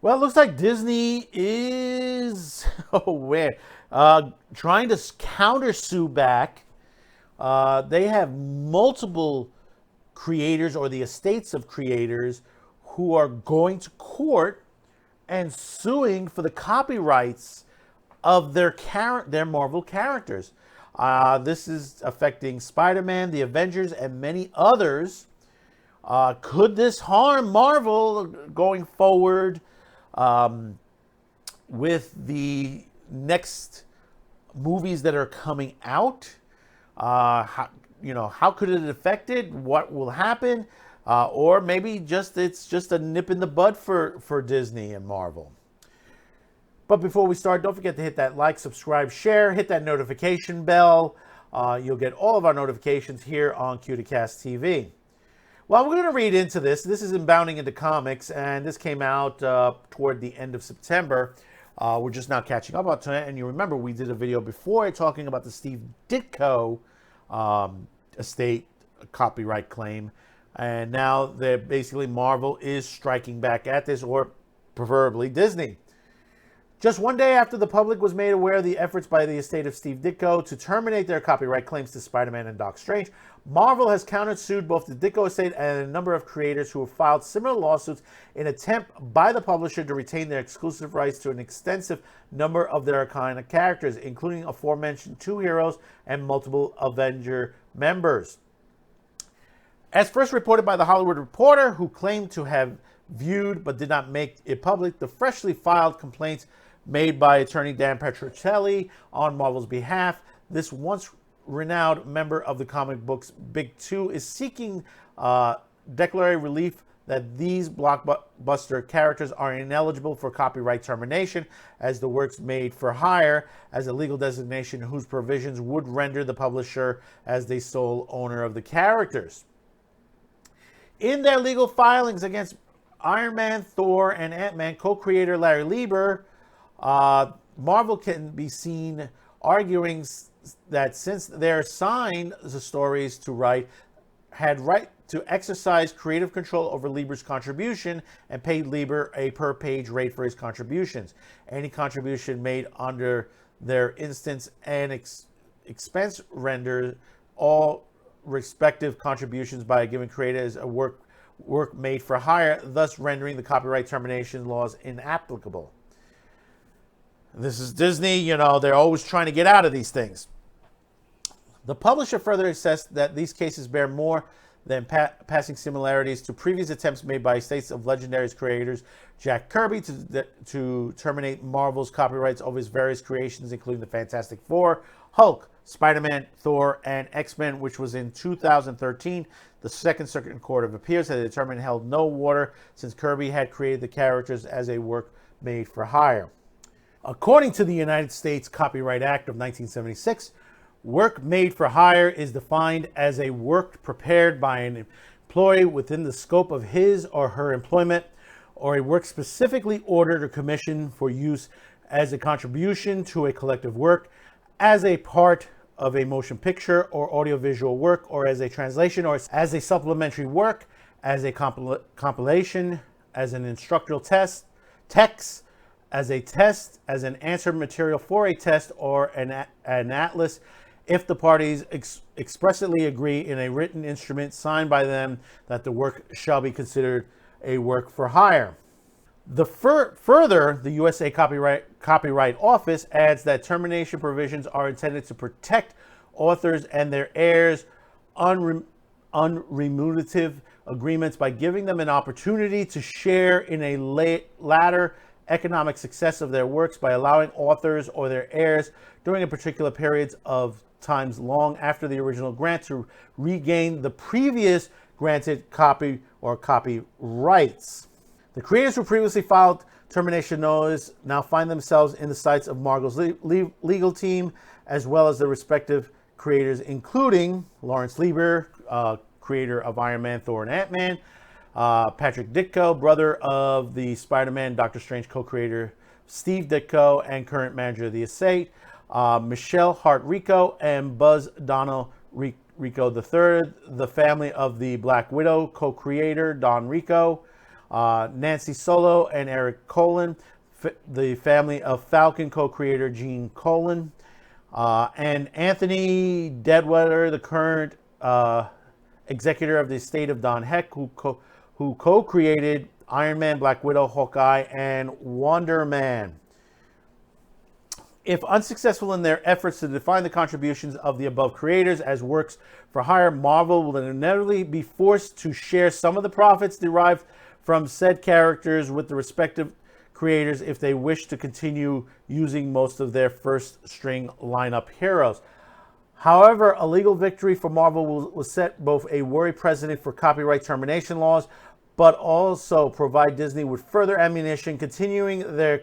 Well, it looks like Disney is trying to countersue back. They have multiple creators or the estates of creators who are going to court and suing for the copyrights of their Marvel characters. This is affecting Spider-Man, the Avengers, and many others. Could this harm Marvel going forward with the next movies that are coming out? How could it affect it? What will happen? Or maybe it's just a nip in the bud for Disney and Marvel. But before we start, don't forget to hit that like, subscribe, share, hit that notification bell. You'll get all of our notifications here on Q2Cast TV. Well, we're going to read into this. This is Inbounding into Comics, and this came out toward the end of September. We're just now catching up on it. And you remember we did a video before talking about the Steve Ditko estate copyright claim. And now basically Marvel is striking back at this, or preferably Disney. Just one day after the public was made aware of the efforts by the estate of Steve Ditko to terminate their copyright claims to Spider-Man and Doc Strange, Marvel has countersued both the Ditko estate and a number of creators who have filed similar lawsuits in an attempt by the publisher to retain their exclusive rights to an extensive number of their iconic characters, including aforementioned two heroes and multiple Avenger members. As first reported by The Hollywood Reporter, who claimed to have viewed but did not make it public the freshly filed complaints made by attorney Dan Petrocelli on Marvel's behalf, this once renowned member of the comic books Big Two is seeking declaratory relief that these blockbuster characters are ineligible for copyright termination, as the works made for hire as a legal designation whose provisions would render the publisher as the sole owner of the characters. In their legal filings against Iron Man, Thor, and Ant-Man, co-creator Larry Lieber, Marvel can be seen arguing that since they're assigned the stories to write, had right to exercise creative control over Lieber's contribution and paid Lieber a per-page rate for his contributions. Any contribution made under their instance and expense render all respective contributions by a given creator as a work made for hire, thus rendering the copyright termination laws inapplicable. This is Disney, they're always trying to get out of these things. The publisher further assessed that these cases bear more than passing similarities to previous attempts made by estates of legendary creators Jack Kirby to terminate Marvel's copyrights over his various creations, including the Fantastic Four, Hulk, Spider-Man, Thor, and X-Men, which was in 2013. The Second Circuit Court of Appeals had determined held no water since Kirby had created the characters as a work made for hire. According to the United States Copyright Act of 1976, work made for hire is defined as a work prepared by an employee within the scope of his or her employment, or a work specifically ordered or commissioned for use as a contribution to a collective work, as a part of a motion picture or audiovisual work, or as a translation, or as a supplementary work, as a compilation, as an instructional text, as a test, as an answer material for a test, or an atlas, if the parties expressly agree in a written instrument signed by them that the work shall be considered a work for hire. Further, the USA Copyright Office adds that termination provisions are intended to protect authors and their heirs' unremunerative agreements by giving them an opportunity to share in a latter economic success of their works by allowing authors or their heirs during a particular period of times long after the original grant to regain the previous granted copy or copyrights. The creators who previously filed termination notice now find themselves in the sights of Marvel's legal team, as well as the respective creators, including Lawrence Lieber, creator of Iron Man, Thor, and Ant-Man, Patrick Ditko, brother of the Spider-Man, Doctor Strange co-creator Steve Ditko, and current manager of the estate, Michelle Hart Rico, and Buzz Donnell Rico III, the family of the Black Widow co-creator Don Rico, Nancy Solo and Eric Colin, the family of Falcon co-creator Gene Colan, and Anthony Deadweather, the current executor of the estate of Don Heck, who co-created Iron Man, Black Widow, Hawkeye, and Wonder Man. If unsuccessful in their efforts to define the contributions of the above creators as works for hire, Marvel will inevitably be forced to share some of the profits derived from said characters with the respective creators if they wish to continue using most of their first-string lineup heroes. However, a legal victory for Marvel will set both a worried precedent for copyright termination laws, but also provide Disney with further ammunition, continuing their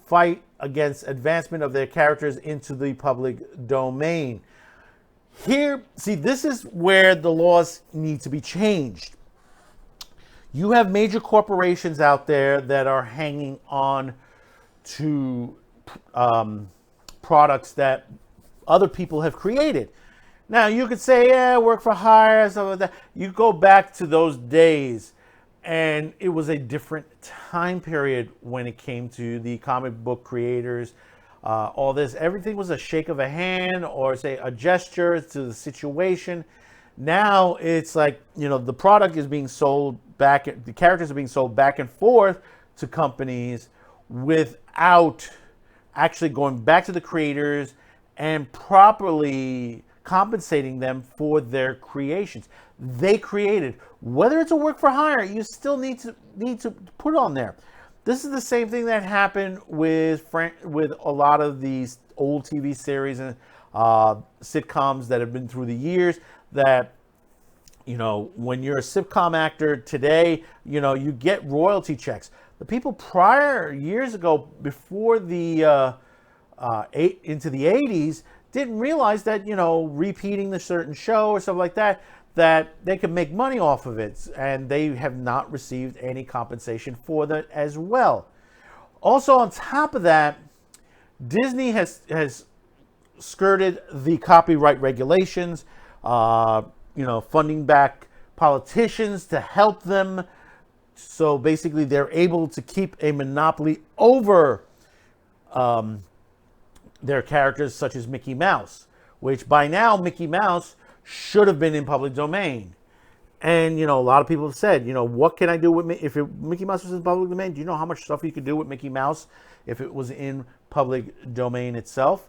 fight against advancement of their characters into the public domain. Here, see, this is where the laws need to be changed. You have major corporations out there that are hanging on to products that other people have created. Now, you could say, yeah, work for hire, stuff like that. You go back to those days, and it was a different time period when it came to the comic book creators. All this, everything was a shake of a hand or say a gesture to the situation. Now it's like, you know, the product is being sold back, the characters are being sold back and forth to companies without actually going back to the creators and properly compensating them for their creations. They created, whether it's a work for hire, you still need to put on there. This is the same thing that happened with a lot of these old TV series and sitcoms that have been through the years. That, you know, when you're a sitcom actor today, you know, you get royalty checks. The people prior years ago, before the into the 80s, didn't realize that, you know, repeating the certain show or stuff like that, that they could make money off of it, and they have not received any compensation for that as well. Also, on top of that, Disney has skirted the copyright regulations, you know, funding back politicians to help them. So basically, they're able to keep a monopoly over their characters, such as Mickey Mouse, which by now Mickey Mouse should have been in public domain. And, you know, a lot of people have said, you know, what can I do with if Mickey Mouse was in public domain? Do you know how much stuff you could do with Mickey Mouse if it was in public domain itself?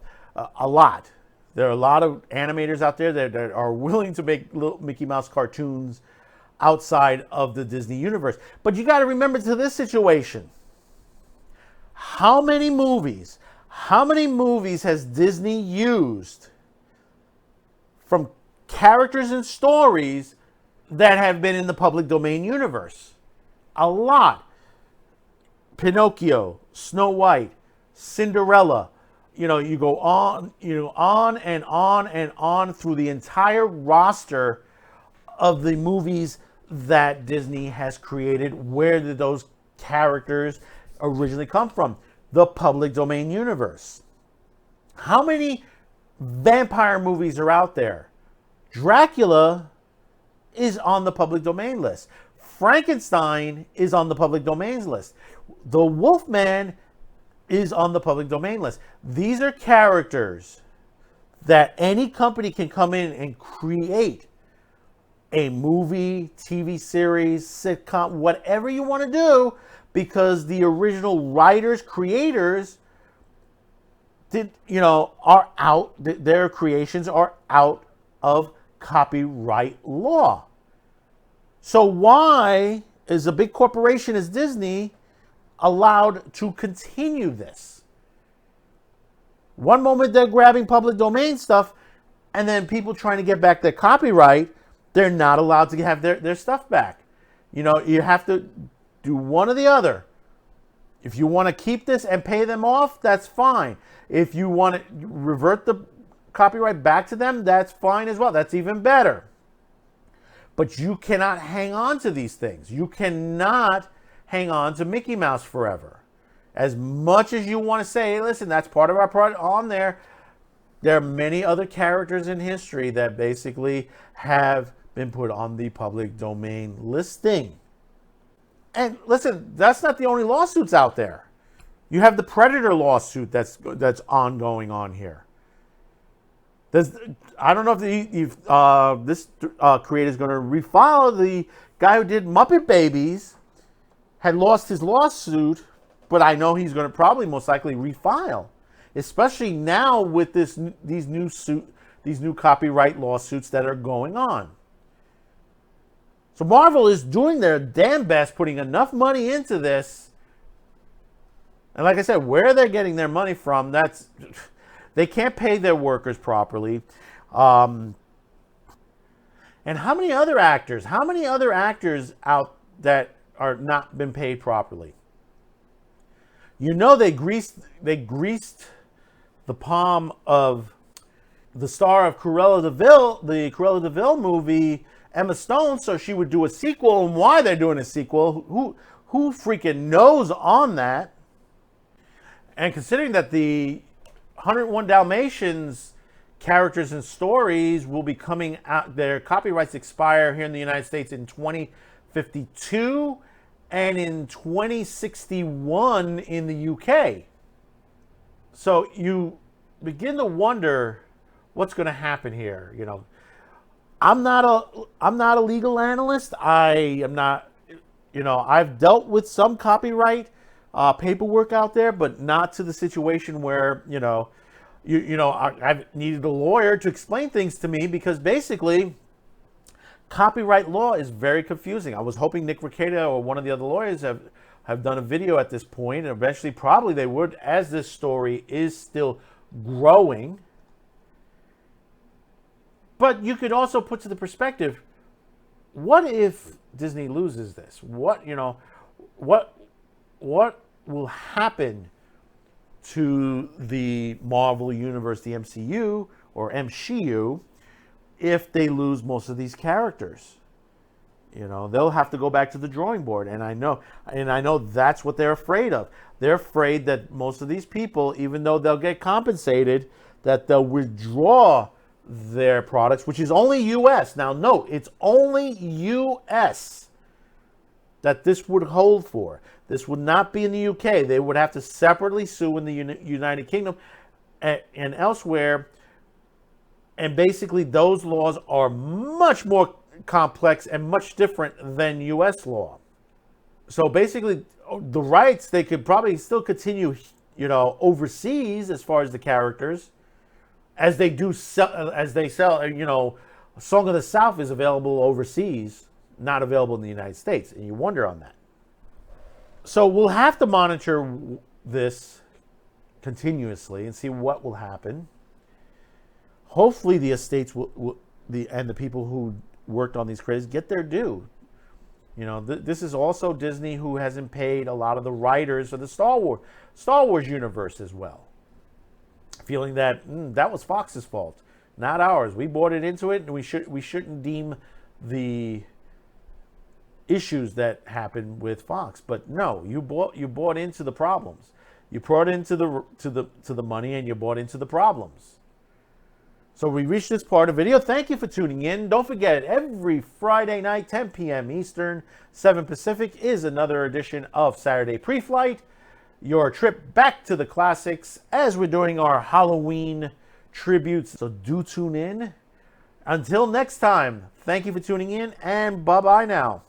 A lot. There are a lot of animators out there that are willing to make little Mickey Mouse cartoons outside of the Disney universe. But you got to remember to this situation, how many movies has Disney used from characters and stories that have been in the public domain universe? A lot. Pinocchio, Snow White, Cinderella. You know, you go on, on and on and on through the entire roster of the movies that Disney has created. Where did those characters originally come from? The public domain universe. How many vampire movies are out there? Dracula is on the public domain list. Frankenstein is on the public domain list. The Wolfman is on the public domain list. These are characters that any company can come in and create a movie, TV series, sitcom, whatever you want to do, because the original writers, creators, are out. Their creations are out of copyright law. So why is a big corporation as Disney allowed to continue this? One moment they're grabbing public domain stuff, and then people trying to get back their copyright, they're not allowed to have their stuff back. You know, you have to do one or the other. If you want to keep this and pay them off, that's fine. If you want to revert the copyright back to them, that's fine as well. That's even better. But you cannot hang on to these things. You cannot hang on to Mickey Mouse forever. As much as you want to say, hey, listen, that's part of our product on there, there are many other characters in history that basically have been put on the public domain listing. And listen, that's not the only lawsuits out there. You have the Predator lawsuit that's ongoing on here. I don't know if this creator is going to refile. The guy who did Muppet Babies had lost his lawsuit, but I know he's going to probably most likely refile, especially now with these new copyright lawsuits that are going on. So Marvel is doing their damn best, putting enough money into this. And like I said, where they're getting their money from, they can't pay their workers properly. And how many other actors out that are not been paid properly? You know, they greased the palm of the star of Cruella de Vil, the Cruella de Vil movie, Emma Stone, so she would do a sequel. And why they're doing a sequel, who freaking knows on that? And considering that the 101 Dalmatians characters and stories will be coming out, their copyrights expire here in the United States in 2052 and in 2061 in the UK. So you begin to wonder what's going to happen here. You know, I'm not a legal analyst. I am not, you know, I've dealt with some copyright paperwork out there, but not to the situation where, I've needed a lawyer to explain things to me, because basically copyright law is very confusing. I was hoping Nick Rekieta or one of the other lawyers have done a video at this point, and eventually probably they would, as this story is still growing. But you could also put to the perspective, what if Disney loses this? What will happen to the Marvel Universe, the MCU or MCU, if they lose most of these characters? You know, they'll have to go back to the drawing board, and I know that's what they're afraid of. They're afraid that most of these people, even though they'll get compensated, that they'll withdraw their products, which is only U.S. Now, note, it's only U.S. that this would hold for. This would not be in the UK. They would have to separately sue in the United Kingdom and elsewhere. And basically, those laws are much more complex and much different than U.S. law. So basically, the rights, they could probably still continue, overseas as far as the characters, as they sell, Song of the South is available overseas, not available in the United States. And you wonder on that. So we'll have to monitor this continuously and see what will happen. Hopefully the estates and the people who worked on these credits get their due. This is also Disney, who hasn't paid a lot of the writers of the Star Wars universe as well, feeling that that was Fox's fault, not ours. We bought it into it, and we shouldn't deem the issues that happened with Fox. But no, you bought into the problems. You brought into the money, and you bought into the problems. So we reached this part of the video. Thank you for tuning in. Don't forget, every Friday night, 10 p.m. Eastern, 7 Pacific, is another edition of Saturday Pre-Flight, your trip back to the classics as we're doing our Halloween tributes. So do tune in. Until next time, thank you for tuning in, and bye-bye now.